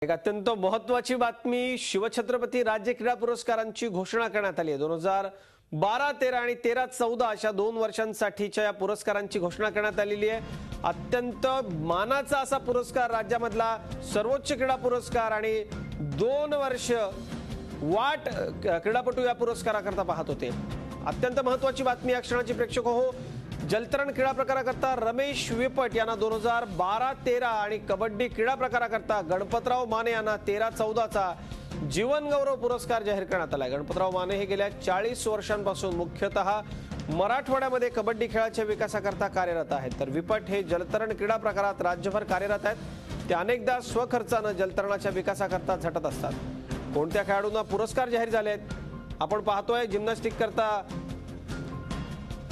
एक अत्यंत महत्त्वाची बातमी, शिवछत्रपती राज्य क्रीडा पुरस्कारांची घोषणा करण्यात आली आहे। 2012, 13 आणि 13, 14 अशा 2 वर्षांसाठीच्या या पुरस्कारांची घोषणा करण्यात आलेली आहे। अत्यंत मानाचा असा पुरस्कार, राज्यामधला सर्वोच्च क्रीडा पुरस्कार आणि 2 वर्ष वाट क्रीडापटू या पुरस्काराकरता पाहत होते। अत्यंत महत्त्वाची बातमी या क्षणाची प्रेक्षक हो, जलतरण क्रीडा प्रकाराकरता रमेश विपट यांना 2012, 13 आणि कबड्डी क्रीडा प्रकाराकरता गणपतराव माने यांना 13, 14 चा जीवन गौरव पुरस्कार जाहीर करण्यात आला आहे। गणपतराव माने हे गेल्या 40 वर्षांपासून मुख्यतः मराठवाड्यामध्ये कबड्डी खेळाच्या विकासाकरता कार्यरत आहेत, तर विपट हे जलतरण क्रीडा प्रकारात राज्यभर कार्यरत आहेत। ते अनेकदा स्वखर्चाने जलतरणाच्या विकासाकरता झटत असतात। कोणत्या खेळाडूंना पुरस्कार जाहीर झाले आहेत आपण पाहतोय। जिम्नॅस्टिक करता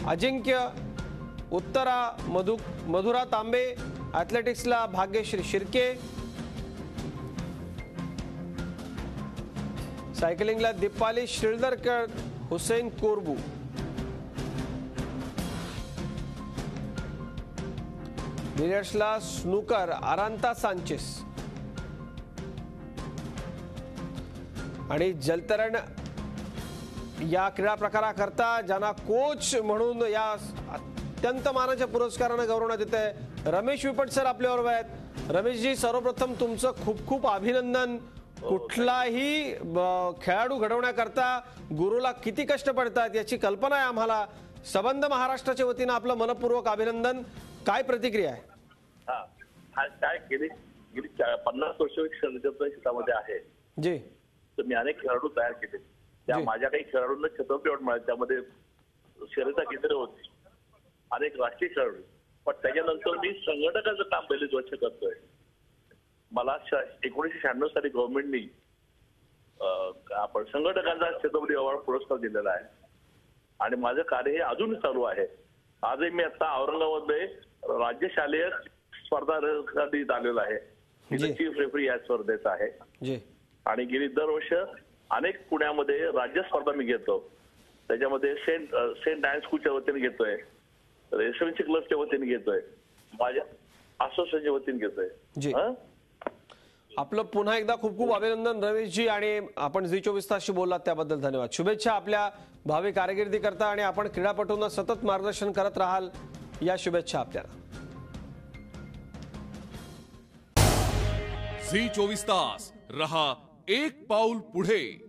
अजिंक्य उत्तरा मधुरा तांबे, ॲथलेटिक्सला भाग्यश्री शिर्के, सायकलिंगला दीपाली शिळदरकर, हुसेन कोरबू, बिलियर्ड्सला स्नूकर आरांता सांचेस आणि जलतरण या क्रीडा प्रकाराकरता ज्यांना कोच म्हणून या अत्यंत मानाच्या पुरस्काराने गौरवण्यात येत आहे रमेश विपट सर आपल्याबरोबर आहेत। रमेशजी, सर्वप्रथम तुमचं खूप खूप अभिनंदन। कुठलाही खेळाडू घडवण्याकरता गुरुला किती कष्ट पडतात याची कल्पना आहे आम्हाला। संबंध महाराष्ट्राच्या वतीने आपलं मनपूर्वक अभिनंदन। काय प्रतिक्रिया आहे? काय गेली 50 वर्ष क्षेत्रामध्ये आहे जी, तर मी अनेक खेळाडू तयार केले। त्या माझ्या काही खेळाडूंना छत्रपती अवॉर्ड मिळाले, त्यामध्ये शर्यता केंद्र होती, अनेक राष्ट्रीय खेळाडू। पण त्याच्यानंतर मी संघटकाचं काम पहिले वर्ष करतोय। मला 1996 साली गव्हर्नमेंटनी आपण संघटकांचा छत्रपती अवॉर्ड पुरस्कार दिलेला आहे आणि माझं कार्य हे अजूनही चालू आहे। आजही मी आता औरंगाबादमध्ये राज्य शालेय स्पर्धा आलेलो आहे, चीफ रेफरी या स्पर्धेचा आहे आणि गेली दरवर्ष अनेक पुण्यामध्ये राज्य स्पर्धा मी घेतो। त्याच्यामध्ये सेंट डायन स्कूलच्या वतीने घेतोय, रेसिडेन्सी क्लबच्या वतीने घेतोय, माझ्या असोसिएशनच्या वतीने घेतोय। आपलं पुन्हा एकदा खूप खूप अभिनंदन रमेशजी, आणि आपण झी24 तासशी बोललात त्याबद्दल धन्यवाद। शुभेच्छा आपल्या भावी कारकिर्दीकरता आणि आपण क्रीडापटूंना सतत मार्गदर्शन करत राहाल या शुभेच्छा आपल्याला। झी24 तास रहा एक पाऊल पुढे।